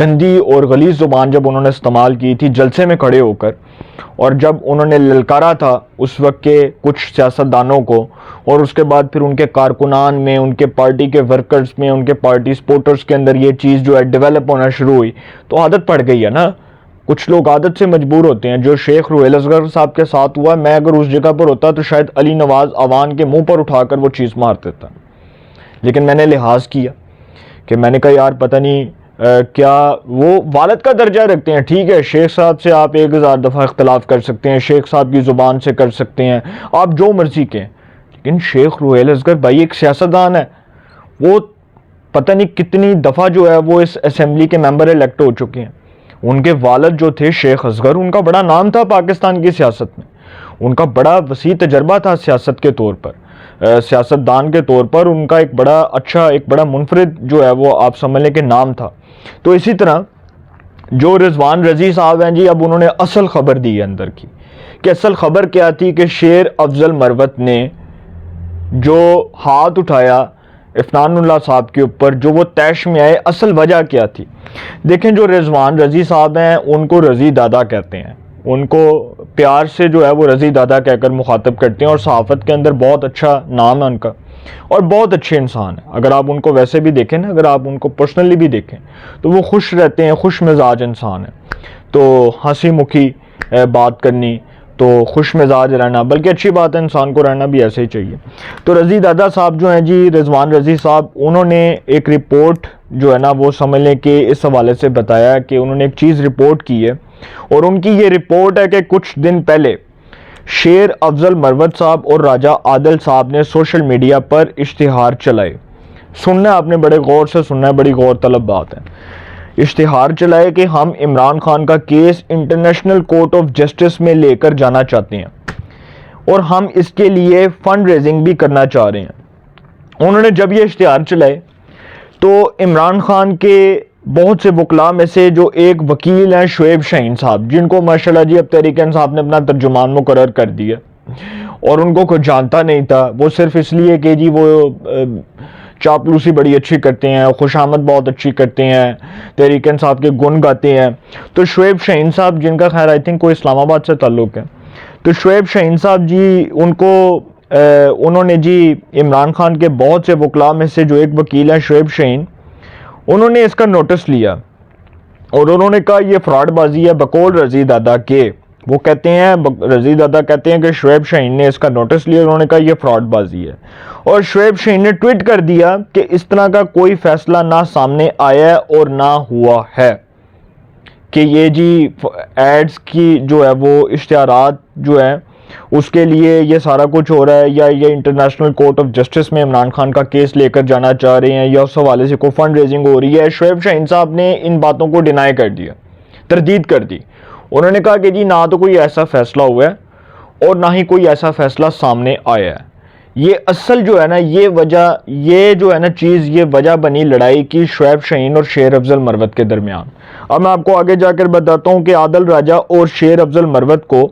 گندی اور غلیظ زبان جب انہوں نے استعمال کی تھی جلسے میں کھڑے ہو کر، اور جب انہوں نے للکارا تھا اس وقت کے کچھ سیاستدانوں کو، اور اس کے بعد پھر ان کے کارکنان میں، ان کے پارٹی کے ورکرز میں، ان کے پارٹی سپورٹرز کے اندر یہ چیز جو ہے ڈیولپ ہونا شروع ہوئی، تو عادت پڑ گئی ہے نا. کچھ لوگ عادت سے مجبور ہوتے ہیں. جو شیخ روہیل اصغر صاحب کے ساتھ ہوا، میں اگر اس جگہ پر ہوتا تو شاید علی نواز اوان کے منہ پر اٹھا کر وہ چیز مار دیتا. لیکن میں نے لحاظ کیا کہ میں نے کہا یار پتہ نہیں کیا وہ والد کا درجہ رکھتے ہیں. ٹھیک ہے، شیخ صاحب سے آپ 1000 دفعہ اختلاف کر سکتے ہیں، شیخ صاحب کی زبان سے کر سکتے ہیں، آپ جو مرضی کہیں، لیکن شیخ روہیل اصغر بھائی ایک سیاستدان ہے. وہ پتہ نہیں کتنی دفعہ جو ہے وہ اس اسمبلی کے ممبر الیکٹ ہو چکے ہیں. ان کے والد جو تھے شیخ اصغر، ان کا بڑا نام تھا پاکستان کی سیاست میں، ان کا بڑا وسیع تجربہ تھا سیاست کے طور پر، سیاستدان کے طور پر ان کا ایک بڑا اچھا، ایک بڑا منفرد جو ہے وہ آپ سمجھ لیں کہ نام تھا. تو اسی طرح جو رضوان رضی صاحب ہیں جی، اب انہوں نے اصل خبر دی ہے اندر کی، کہ اصل خبر کیا تھی کہ شیر افضل مروت نے جو ہاتھ اٹھایا عفنان اللہ صاحب کے اوپر، جو وہ طیش میں آئے، اصل وجہ کیا تھی. دیکھیں جو رضوان رضی صاحب ہیں ان کو رضی دادا کہتے ہیں، ان کو پیار سے جو ہے وہ رضی دادا کہہ کر مخاطب کرتے ہیں، اور صحافت کے اندر بہت اچھا نام ہے ان کا، اور بہت اچھے انسان ہیں. اگر آپ ان کو ویسے بھی دیکھیں نا، اگر آپ ان کو پرسنلی بھی دیکھیں تو وہ خوش رہتے ہیں، خوش مزاج انسان ہیں. تو ہنسی مکھی بات کرنی، تو خوش مزاج رہنا، بلکہ اچھی بات ہے، انسان کو رہنا بھی ایسے ہی چاہیے. تو رضی دادا صاحب جو ہیں جی، رضوان رضی صاحب، انہوں نے ایک رپورٹ جو ہے نا وہ سمجھ لیں کہ اس حوالے سے بتایا کہ انہوں نے ایک چیز رپورٹ کی ہے، اور ان کی یہ رپورٹ ہے کہ کچھ دن پہلے شیر افضل مروت صاحب اور راجہ عادل صاحب نے سوشل میڈیا پر اشتہار چلائے. سننا آپ نے بڑے غور سے سننا ہے، بڑی غور طلب بات ہے. اشتہار چلائے کہ ہم عمران خان کا case international court of justice میں لے کر جانا چاہتے ہیں، اور ہم اس کے لیے فنڈ ریزنگ بھی کرنا چاہ رہے ہیں. انہوں نے جب یہ اشتہار چلائے تو عمران خان کے بہت سے وکلاء میں سے جو ایک وکیل ہیں شعیب شاہین صاحب، جن کو ماشاءاللہ جی اب تحریک انصاف نے اپنا ترجمان مقرر کر دیا، اور ان کو کوئی جانتا نہیں تھا، وہ صرف اس لیے کہ جی وہ چاپلوسی بڑی اچھی کرتے ہیں، خوشامد بہت اچھی کرتے ہیں، تحریک انصاف کے گن گاتے ہیں. تو شعیب شاہین صاحب، جن کا خیر آئی تھنک کوئی اسلام آباد سے تعلق ہے، تو شعیب شاہین صاحب جی انہوں نے جی عمران خان کے بہت سے وکلاء میں سے جو ایک وکیل ہیں شعیب شاہین، انہوں نے اس کا نوٹس لیا، اور انہوں نے کہا یہ فراڈ بازی ہے بقول رضی دادا کے. وہ کہتے ہیں، رضی دادا کہتے ہیں کہ شعیب شاہین نے اس کا نوٹس لیا، انہوں نے کہا یہ فراڈ بازی ہے. اور شعیب شاہین نے ٹویٹ کر دیا کہ اس طرح کا کوئی فیصلہ نہ سامنے آیا ہے اور نہ ہوا ہے، کہ یہ جی ایڈز کی جو ہے وہ اشتہارات جو ہے اس کے لیے یہ سارا کچھ ہو رہا ہے، یا یہ انٹرنیشنل کورٹ آف جسٹس میں عمران خان کا کیس لے کر جانا چاہ رہے ہیں، یا اس حوالے سے کوئی فنڈ ریزنگ ہو رہی ہے. شعیب شاہین صاحب نے ان باتوں کو ڈینائی کر دیا، تردید کر دی. انہوں نے کہا کہ جی نہ تو کوئی ایسا فیصلہ ہوا ہے اور نہ ہی کوئی ایسا فیصلہ سامنے آیا ہے. یہ اصل جو ہے نا یہ وجہ، یہ جو ہے نا چیز، یہ وجہ بنی لڑائی کی شعیب شاہین اور شیر افضل مروت کے درمیان. اب میں آپ کو آگے جا کر بتاتا ہوں کہ عادل راجہ اور شیر افضل مروت کو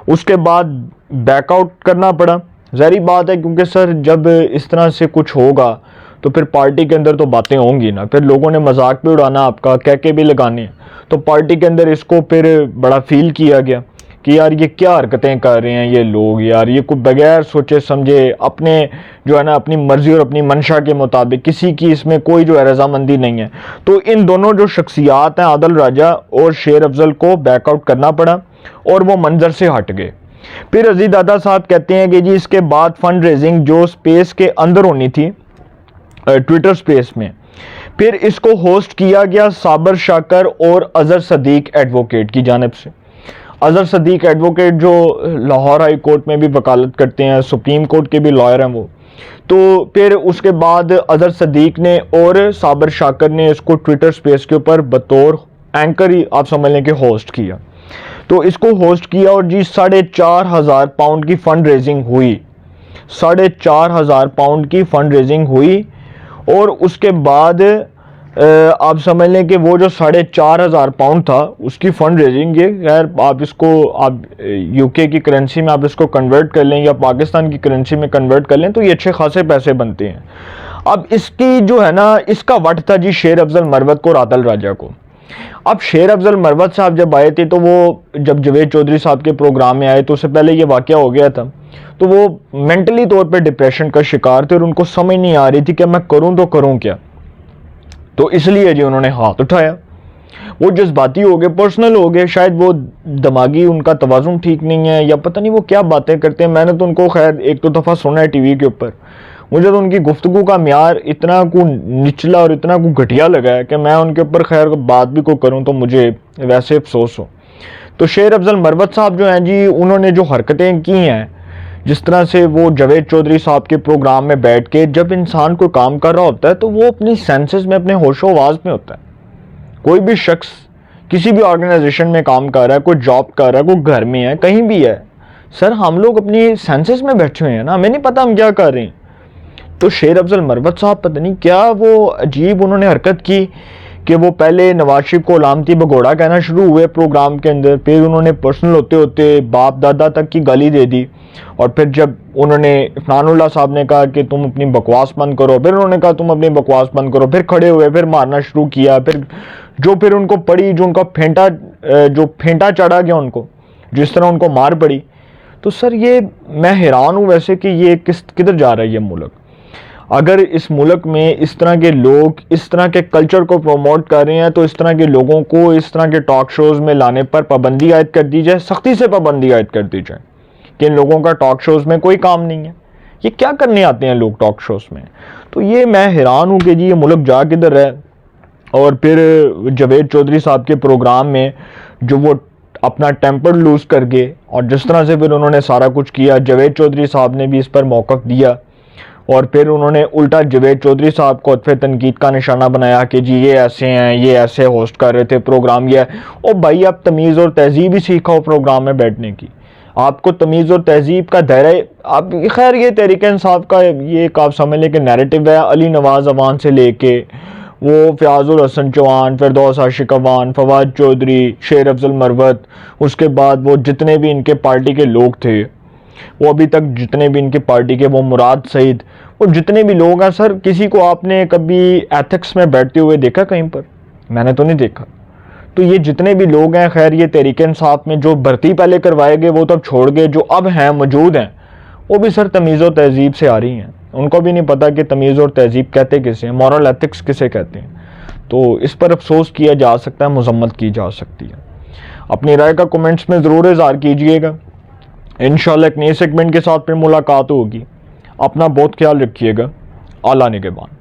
اس کے بعد بیک آؤٹ کرنا پڑا. ظاہری بات ہے، کیونکہ سر جب اس طرح سے کچھ ہوگا تو پھر پارٹی کے اندر تو باتیں ہوں گی نا، پھر لوگوں نے مذاق بھی اڑانا آپ کا، کہہ کے بھی لگانے ہیں. تو پارٹی کے اندر اس کو پھر بڑا فیل کیا گیا کہ یار یہ کیا حرکتیں کر رہے ہیں یہ لوگ، یار یہ کوئی بغیر سوچے سمجھے اپنے جو ہے نا اپنی مرضی اور اپنی منشا کے مطابق، کسی کی اس میں کوئی جو ہے رضامندی نہیں ہے. تو ان دونوں جو شخصیات ہیں عادل راجہ اور شیر افضل کو بیک آؤٹ کرنا پڑا، اور وہ منظر سے ہٹ گئے. پھر رضی دادا صاحب کہتے ہیں کہ جی اس کے بعد فنڈ ریزنگ جو سپیس کے اندر ہونی تھی، ٹویٹر سپیس میں، پھر اس کو ہوسٹ کیا گیا صابر شاکر اور اظہر صدیق ایڈوکیٹ کی جانب سے. اظہر صدیق ایڈوکیٹ جو لاہور ہائی کورٹ میں بھی وکالت کرتے ہیں، سپریم کورٹ کے بھی لائر ہیں وہ. تو پھر اس کے بعد اظہر صدیق نے اور صابر شاکر نے اس کو ٹویٹر سپیس کے اوپر بطور اینکر ہی آپ سمجھ لیں کہ ہوسٹ کیا. تو اس کو ہوسٹ کیا، اور جی 4,500 پاؤنڈ کی فنڈ ریزنگ ہوئی، 4,500 پاؤنڈ کی فنڈ ریزنگ ہوئی. اور اس کے بعد آپ سمجھ لیں کہ وہ جو 4,500 پاؤنڈ تھا اس کی فنڈ ریزنگ، یہ خیر آپ اس کو آپ یو کے کی کرنسی میں آپ اس کو کنورٹ کر لیں یا پاکستان کی کرنسی میں کنورٹ کر لیں تو یہ اچھے خاصے پیسے بنتے ہیں. اب اس کی جو ہے نا اس کا وٹ تھا جی شیر افضل مروت کو اور عادل راجہ کو. اب شیر افضل مروت صاحب جب آئے تھے تو وہ جب جاوید چودھری صاحب کے پروگرام میں آئے تو اس سے پہلے یہ واقعہ ہو گیا تھا, تو وہ مینٹلی طور پہ ڈپریشن کا شکار تھے اور ان کو سمجھ نہیں آ رہی تھی کہ میں کروں تو کروں کیا. تو اس لیے جی انہوں نے ہاتھ اٹھایا, وہ جذباتی ہو گئے, پرسنل ہو گئے, شاید وہ دماغی ان کا توازن ٹھیک نہیں ہے یا پتہ نہیں وہ کیا باتیں کرتے ہیں. میں نے تو ان کو خیر ایک دو دفعہ سنا ہے ٹی وی کے اوپر, مجھے تو ان کی گفتگو کا معیار اتنا کو نچلا اور اتنا کو گھٹیا لگا ہے کہ میں ان کے اوپر خیر بات بھی کو کروں تو مجھے ویسے افسوس ہو. تو شیر افضل مروت صاحب جو ہیں جی انہوں نے جو حرکتیں کی ہیں, جس طرح سے وہ جاوید چودھری صاحب کے پروگرام میں بیٹھ کے, جب انسان کوئی کام کر رہا ہوتا ہے تو وہ اپنی سینسز میں, اپنے ہوش و آواز میں ہوتا ہے. کوئی بھی شخص کسی بھی آرگنائزیشن میں کام کر رہا ہے, کوئی جاب کر رہا ہے, کوئی گھر میں ہے, کہیں بھی ہے, سر ہم لوگ اپنی سینسز میں بیٹھے ہوئے ہیں نا, ہمیں نہیں پتہ ہم کیا کر رہے ہیں. تو شیر افضل مروت صاحب پتہ نہیں کیا وہ عجیب انہوں نے حرکت کی کہ وہ پہلے نواز شریف کو علامتی بگوڑا کہنا شروع ہوئے پروگرام کے اندر, پھر انہوں نے پرسنل ہوتے ہوتے باپ دادا تک کی گالی دے دی, اور پھر جب انہوں نے عفنان اللہ صاحب نے کہا کہ تم اپنی بکواس بند کرو, پھر انہوں نے کہا تم اپنی بکواس بند کرو, پھر کھڑے ہوئے, پھر مارنا شروع کیا, پھر ان کو پڑی, جو ان کا پھینٹا چڑھا گیا ان کو, جس طرح ان کو مار پڑی. تو سر یہ میں حیران ہوں ویسے کہ یہ کدھر جا رہا ہے یہ ملک. اگر اس ملک میں اس طرح کے لوگ اس طرح کے کلچر کو پروموٹ کر رہے ہیں تو اس طرح کے لوگوں کو اس طرح کے ٹاک شوز میں لانے پر پابندی عائد کر دی جائے, سختی سے پابندی عائد کر دی جائے کہ ان لوگوں کا ٹاک شوز میں کوئی کام نہیں ہے. یہ کیا کرنے آتے ہیں لوگ ٹاک شوز میں؟ تو یہ میں حیران ہوں کہ جی یہ ملک جا کدھر ہے. اور پھر جاوید چودھری صاحب کے پروگرام میں جو وہ اپنا ٹیمپر لوز کر گئے, اور جس طرح سے پھر انہوں نے سارا کچھ کیا, جاوید چودھری صاحب نے بھی اس پر موقف دیا, اور پھر انہوں نے الٹا جاوید چودھری صاحب کو عطف تنقید کا نشانہ بنایا کہ جی یہ ایسے ہیں, یہ ایسے ہوسٹ کر رہے تھے پروگرام. یہ او بھائی آپ تمیز اور تہذیب ہی سیکھو پروگرام میں بیٹھنے کی, آپ کو تمیز اور تہذیب کا دائرہ آپ خیر یہ تحریک انصاف کا یہ ایک آپ سمجھ لیں کہ نیریٹو ہے, علی نواز اوان سے لے کے وہ فیاض الحسن چوہان, فردوس عاشق اوان, فواد چودھری, شیر افضل مروت, اس کے بعد وہ جتنے بھی ان کے پارٹی کے لوگ تھے, وہ ابھی تک جتنے بھی ان کی پارٹی کے, وہ مراد سعید, وہ جتنے بھی لوگ ہیں سر, کسی کو آپ نے کبھی ایتھکس میں بیٹھتے ہوئے دیکھا کہیں پر؟ میں نے تو نہیں دیکھا. تو یہ جتنے بھی لوگ ہیں خیر یہ تحریک انصاف میں جو بھرتی پہلے کروائے گئے وہ تو اب چھوڑ گئے, جو اب ہیں موجود ہیں وہ بھی سر تمیز و تہذیب سے آ رہی ہیں, ان کو بھی نہیں پتہ کہ تمیز اور تہذیب کہتے کسے ہیں, مورل ایتھکس کسے کہتے ہیں. تو اس پر افسوس کیا جا سکتا ہے, مذمت کی جا سکتی ہے. اپنی رائے کا کومنٹس میں ضرور اظہار کیجئے گا. انشاءاللہ ایک نئے سیگمنٹ کے ساتھ پھر ملاقات ہوگی. اپنا بہت خیال رکھیے گا. اعلیٰ نگہبان.